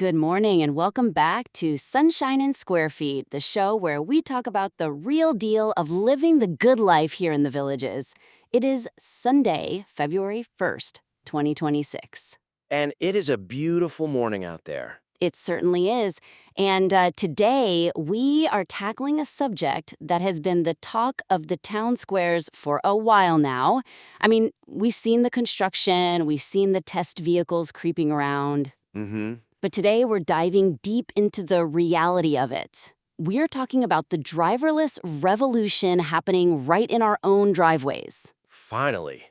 Good morning and welcome back to Sunshine and Square Feet, the show where we talk about the real deal of living the good life here in the villages. It is Sunday, February 1st, 2026. And it is a beautiful morning out there. It certainly is. And today we are tackling a subject that has been the talk of the town squares for a while now. I mean, we've seen the construction, we've seen the test vehicles creeping around. But today we're diving deep into the reality of it. We're talking about the driverless revolution happening right in our own driveways. Finally.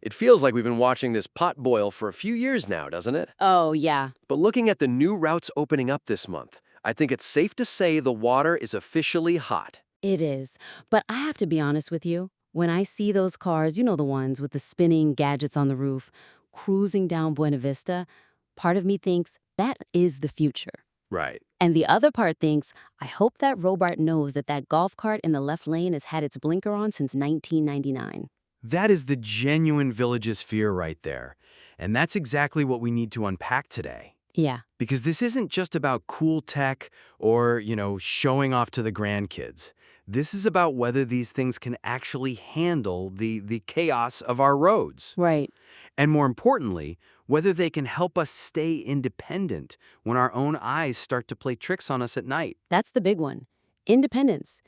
It feels like we've been watching this pot boil for a few years now, doesn't it? Oh, yeah. But looking at the new routes opening up this month, I think it's safe to say the water is officially hot. It is. But I have to be honest with you. When I see those cars, you know, the ones with the spinning gadgets on the roof, cruising down Buena Vista, part of me thinks that is the future. Right. And the other part thinks, I hope that robot knows that golf cart in the left lane has had its blinker on since 1999. That is the genuine village's fear right there. And that's exactly what we need to unpack today. Yeah. Because this isn't just about cool tech or, showing off to the grandkids. This is about whether these things can actually handle the chaos of our roads. Right. And more importantly, whether they can help us stay independent when our own eyes start to play tricks on us at night. That's the big one. Independence.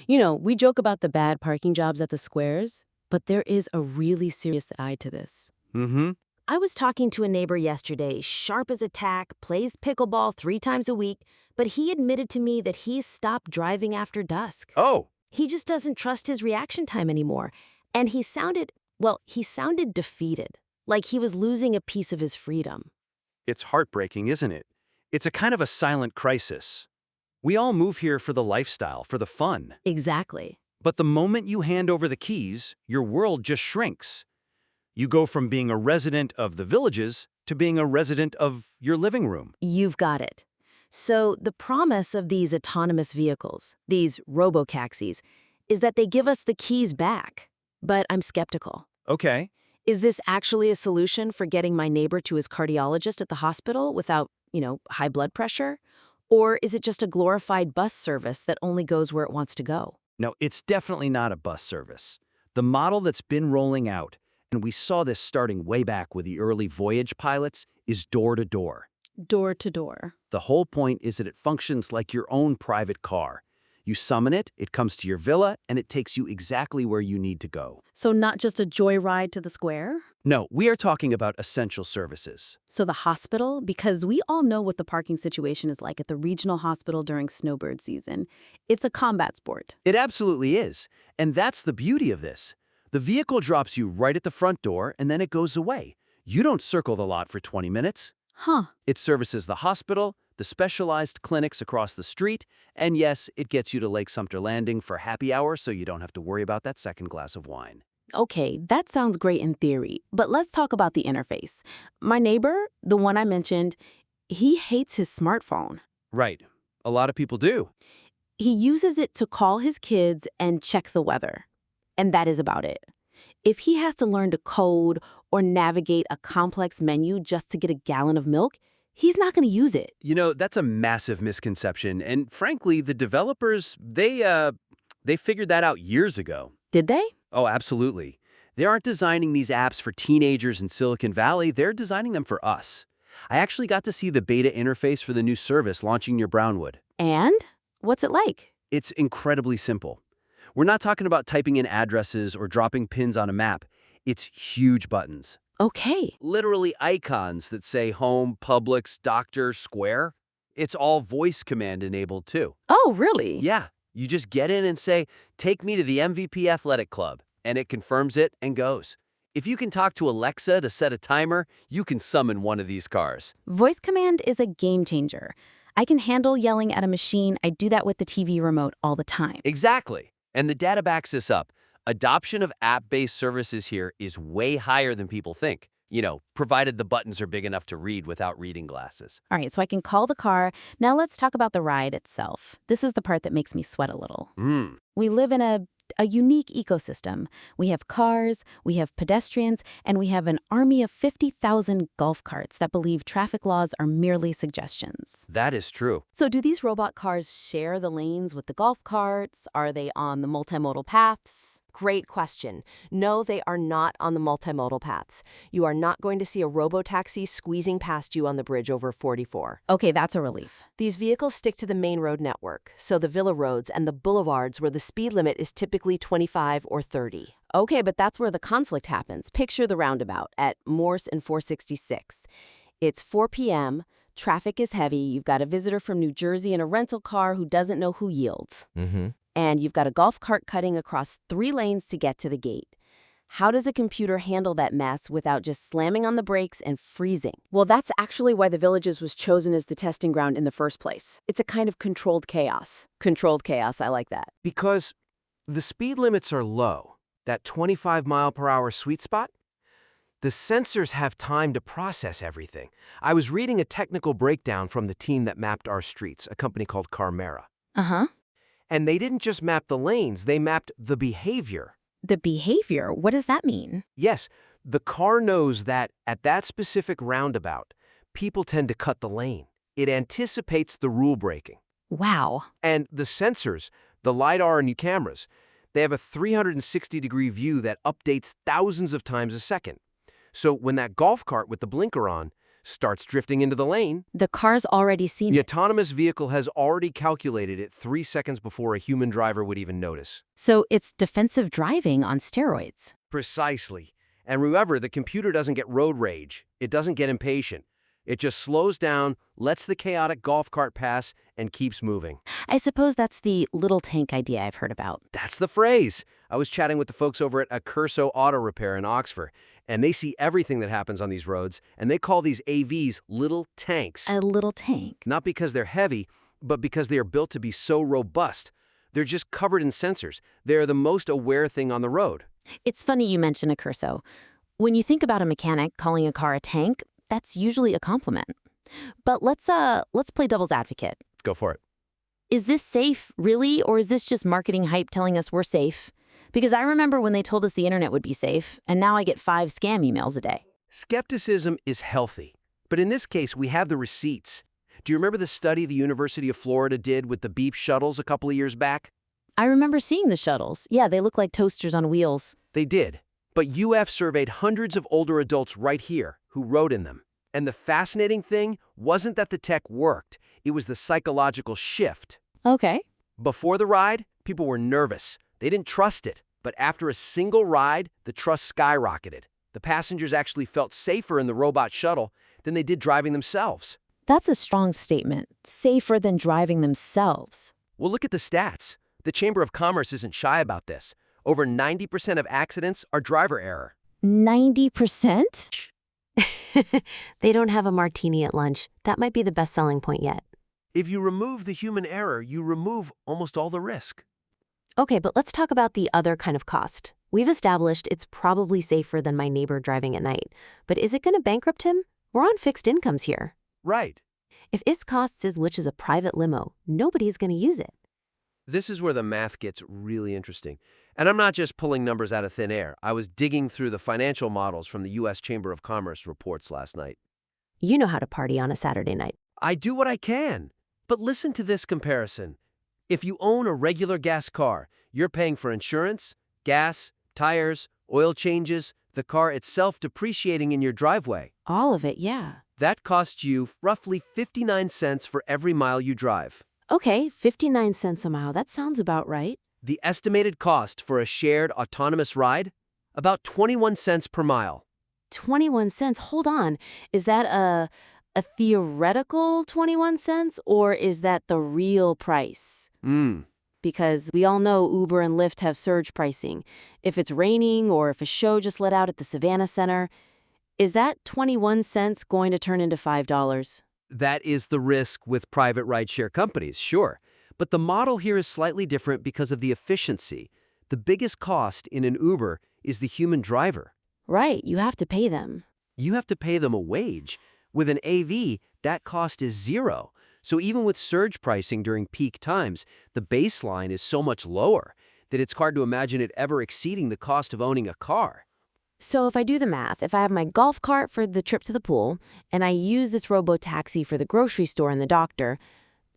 You know, we joke about the bad parking jobs at the squares, but there is a really serious side to this. I was talking to a neighbor yesterday, sharp as a tack, plays pickleball 3 times a week, but he admitted to me that he's stopped driving after dusk. Oh. He just doesn't trust his reaction time anymore. And he sounded defeated, like he was losing a piece of his freedom. It's heartbreaking, isn't it? It's a kind of a silent crisis. We all move here for the lifestyle, for the fun. Exactly. But the moment you hand over the keys, your world just shrinks. You go from being a resident of the villages to being a resident of your living room. You've got it. So the promise of these autonomous vehicles, these robotaxis, is that they give us the keys back. But I'm skeptical. Okay. Is this actually a solution for getting my neighbor to his cardiologist at the hospital without, high blood pressure? Or is it just a glorified bus service that only goes where it wants to go? No, it's definitely not a bus service. The model that's been rolling out, and we saw this starting way back with the early Voyage pilots, is door-to-door. Door-to-door. The whole point is that it functions like your own private car. You summon it, it comes to your villa, and it takes you exactly where you need to go. So not just a joyride to the square? No, we are talking about essential services. So the hospital? Because we all know what the parking situation is like at the regional hospital during snowbird season. It's a combat sport. It absolutely is. And that's the beauty of this. The vehicle drops you right at the front door, and then it goes away. You don't circle the lot for 20 minutes. Huh. It services the hospital, the specialized clinics across the street, and yes, it gets you to Lake-Sumter Landing for happy hour so you don't have to worry about that second glass of wine. Okay, that sounds great in theory, but let's talk about the interface. My neighbor, the one I mentioned, he hates his smartphone. Right. A lot of people do. He uses it to call his kids and check the weather. And that is about it. If he has to learn to code or navigate a complex menu just to get a gallon of milk, he's not going to use it. That's a massive misconception, and frankly, the developers, they figured that out years ago. Did they? Oh, absolutely. They aren't designing these apps for teenagers in Silicon Valley, they're designing them for us. I actually got to see the beta interface for the new service launching near Brownwood. And? What's it like? It's incredibly simple. We're not talking about typing in addresses or dropping pins on a map. It's huge buttons. Okay. Literally icons that say home, Publix, doctor, square. It's all voice command enabled too. Oh, really? Yeah, you just get in and say, take me to the MVP Athletic Club, and it confirms it and goes. If you can talk to Alexa to set a timer, you can summon one of these cars. Voice command is a game changer. I can handle yelling at a machine. I do that with the TV remote all the time. Exactly. And the data backs this up. Adoption of app-based services here is way higher than people think. Provided the buttons are big enough to read without reading glasses. All right, so I can call the car. Now let's talk about the ride itself. This is the part that makes me sweat a little. We live in a A unique ecosystem. We have cars, we have pedestrians, and we have an army of 50,000 golf carts that believe traffic laws are merely suggestions. That is true. So do these robot cars share the lanes with the golf carts? Are they on the multimodal paths? Great question. No, they are not on the multimodal paths. You are not going to see a robotaxi squeezing past you on the bridge over 44. Okay, that's a relief. These vehicles stick to the main road network, so the villa roads and the boulevards where the speed limit is typically 25 or 30. Okay, but that's where the conflict happens. Picture the roundabout at Morse and 466. It's 4 p.m., traffic is heavy, you've got a visitor from New Jersey in a rental car who doesn't know who yields. And you've got a golf cart cutting across 3 lanes to get to the gate. How does a computer handle that mess without just slamming on the brakes and freezing? Well, that's actually why the Villages was chosen as the testing ground in the first place. It's a kind of controlled chaos. Controlled chaos, I like that. Because the speed limits are low, that 25-mile-per-hour sweet spot, the sensors have time to process everything. I was reading a technical breakdown from the team that mapped our streets, a company called Carmera. Uh-huh. And they didn't just map the lanes, they mapped the behavior. The behavior, what does that mean? Yes, the car knows that at that specific roundabout, people tend to cut the lane. It anticipates the rule breaking. Wow. And the sensors, the LiDAR and cameras, they have a 360-degree view that updates thousands of times a second. So when that golf cart with the blinker on starts drifting into the lane, The car's already seen the it. autonomous vehicle has already calculated it 3 seconds before a human driver would even notice. So it's defensive driving on steroids. Precisely. And remember, the computer doesn't get road rage. It doesn't get impatient. It just slows down, lets the chaotic golf cart pass, and keeps moving. I suppose that's the little tank idea I've heard about. That's the phrase. I was chatting with the folks over at Accurso Auto Repair in Oxford, and they see everything that happens on these roads, and they call these AVs little tanks. A little tank. Not because they're heavy, but because they are built to be so robust. They're just covered in sensors. They're the most aware thing on the road. It's funny you mention a Curso. When you think about a mechanic calling a car a tank, that's usually a compliment. But let's play devil's advocate. Go for it. Is this safe, really, or is this just marketing hype telling us we're safe? Because I remember when they told us the internet would be safe, and now I get 5 scam emails a day. Skepticism is healthy, but in this case, we have the receipts. Do you remember the study the University of Florida did with the beep shuttles a couple of years back? I remember seeing the shuttles. Yeah, they look like toasters on wheels. They did. But UF surveyed hundreds of older adults right here who rode in them. And the fascinating thing wasn't that the tech worked. It was the psychological shift. Okay. Before the ride, people were nervous. They didn't trust it. But after a single ride, the trust skyrocketed. The passengers actually felt safer in the robot shuttle than they did driving themselves. That's a strong statement. Safer than driving themselves. Well, look at the stats. The Chamber of Commerce isn't shy about this. Over 90% of accidents are driver error. 90%? They don't have a martini at lunch. That might be the best selling point yet. If you remove the human error, you remove almost all the risk. Okay, but let's talk about the other kind of cost. We've established it's probably safer than my neighbor driving at night. But is it going to bankrupt him? We're on fixed incomes here. Right. If its costs as much as a private limo, nobody's going to use it. This is where the math gets really interesting. And I'm not just pulling numbers out of thin air. I was digging through the financial models from the U.S. Chamber of Commerce reports last night. You know how to party on a Saturday night. I do what I can. But listen to this comparison. If you own a regular gas car, you're paying for insurance, gas, tires, oil changes, the car itself depreciating in your driveway. All of it, yeah. That costs you roughly 59 cents for every mile you drive. Okay, 59 cents a mile. That sounds about right. The estimated cost for a shared autonomous ride? About 21 cents per mile. 21 cents. Hold on. Is that a theoretical 21 cents, or is that the real price? Because we all know Uber and Lyft have surge pricing. If it's raining or if a show just let out at the Savannah Center, is that 21 cents going to turn into $5? That is the risk with private rideshare companies, sure. But the model here is slightly different because of the efficiency. The biggest cost in an Uber is the human driver. Right, you have to pay them. You have to pay them a wage. With an AV, that cost is zero. So even with surge pricing during peak times, the baseline is so much lower. that it's hard to imagine it ever exceeding the cost of owning a car. So if I do the math, if I have my golf cart for the trip to the pool, and I use this robo-taxi for the grocery store and the doctor,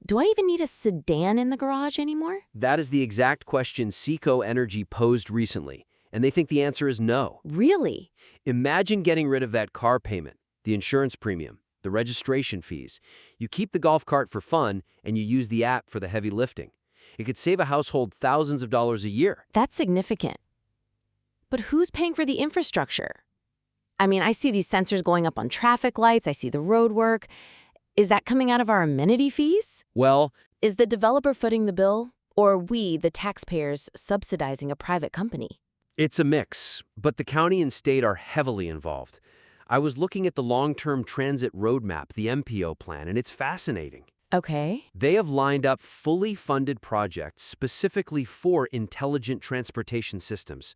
do I even need a sedan in the garage anymore? That is the exact question Seco Energy posed recently, and they think the answer is no. Really? Imagine getting rid of that car payment, the insurance premium, the registration fees. You keep the golf cart for fun, and you use the app for the heavy lifting. It could save a household thousands of dollars a year. That's significant. But who's paying for the infrastructure? I mean, I see these sensors going up on traffic lights, I see the road work. Is that coming out of our amenity fees? Well, Is the developer footing the bill, or are we, the taxpayers, subsidizing a private company? it's a mix, but the county and state are heavily involved. I was looking at the long-term transit roadmap, the MPO plan, and it's fascinating. Okay. They have lined up fully funded projects specifically for intelligent transportation systems.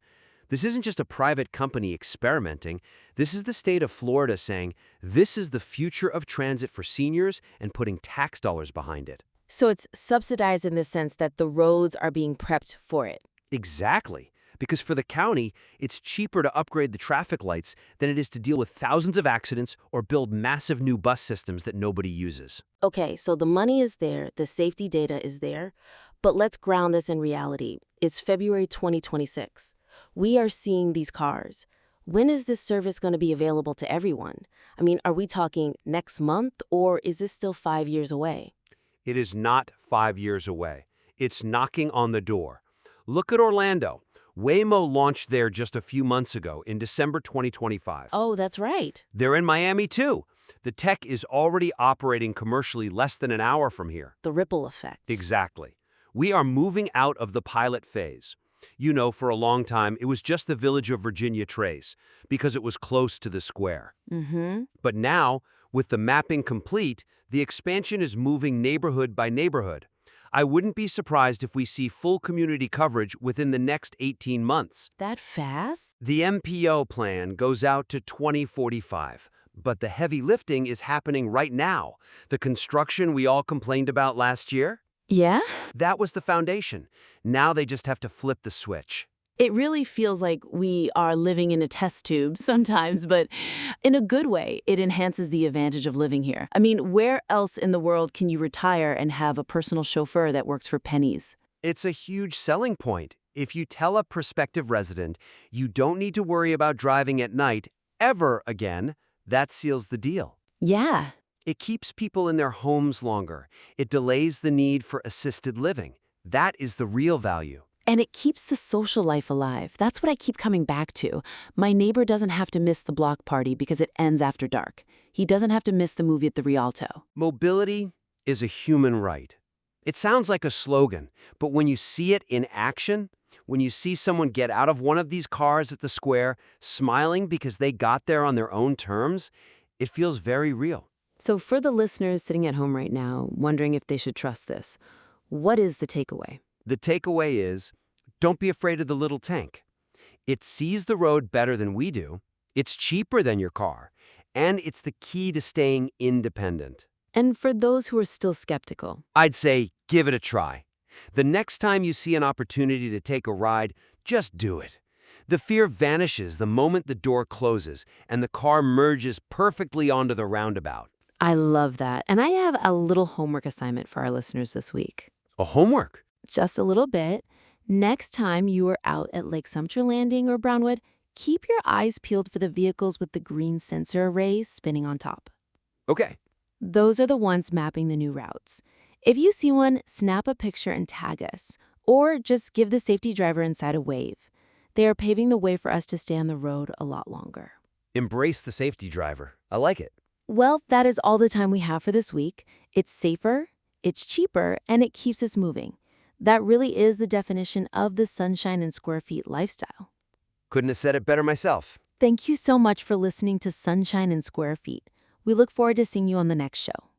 This isn't just a private company experimenting. This is the state of Florida saying, this is the future of transit for seniors and putting tax dollars behind it. So it's subsidized in the sense that the roads are being prepped for it. Exactly. Because for the county, it's cheaper to upgrade the traffic lights than it is to deal with thousands of accidents or build massive new bus systems that nobody uses. Okay, so the money is there, the safety data is there, but let's ground this in reality. It's February 2026. We are seeing these cars. When is this service going to be available to everyone? I mean, are we talking next month, or is this still 5 years away? It is not 5 years away. It's knocking on the door. Look at Orlando. Waymo launched there just a few months ago in December 2025. Oh, that's right. They're in Miami too. The tech is already operating commercially less than an hour from here. The ripple effect. Exactly. We are moving out of the pilot phase. You know, for a long time, it was just the village of Virginia Trace because it was close to the square. But now, with the mapping complete, the expansion is moving neighborhood by neighborhood. I wouldn't be surprised if we see full community coverage within the next 18 months. That fast? The MPO plan goes out to 2045, but the heavy lifting is happening right now. The construction we all complained about last year? Yeah? That was the foundation. Now they just have to flip the switch. It really feels like we are living in a test tube sometimes, but in a good way, it enhances the advantage of living here. I mean, where else in the world can you retire and have a personal chauffeur that works for pennies? It's a huge selling point. If you tell a prospective resident you don't need to worry about driving at night ever again, that seals the deal. Yeah. It keeps people in their homes longer. It delays the need for assisted living. That is the real value. And it keeps the social life alive. That's what I keep coming back to. My neighbor doesn't have to miss the block party because it ends after dark. He doesn't have to miss the movie at the Rialto. Mobility is a human right. It sounds like a slogan, but when you see it in action, when you see someone get out of one of these cars at the square, smiling because they got there on their own terms, it feels very real. So for the listeners sitting at home right now, wondering if they should trust this, what is the takeaway? The takeaway is, don't be afraid of the little tank. It sees the road better than we do, it's cheaper than your car, and it's the key to staying independent. And for those who are still skeptical, I'd say give it a try. The next time you see an opportunity to take a ride, just do it. The fear vanishes the moment the door closes and the car merges perfectly onto the roundabout. I love that. And I have a little homework assignment for our listeners this week. A homework? Just a little bit. Next time you are out at Lake-Sumter Landing or Brownwood, keep your eyes peeled for the vehicles with the green sensor arrays spinning on top. Okay. Those are the ones mapping the new routes. If you see one, snap a picture and tag us, or just give the safety driver inside a wave. They are paving the way for us to stay on the road a lot longer. Embrace the safety driver. I like it. Well, that is all the time we have for this week. It's safer, it's cheaper, and it keeps us moving. That really is the definition of the sunshine and square feet lifestyle. Couldn't have said it better myself. Thank you so much for listening to Sunshine and Square Feet. We look forward to seeing you on the next show.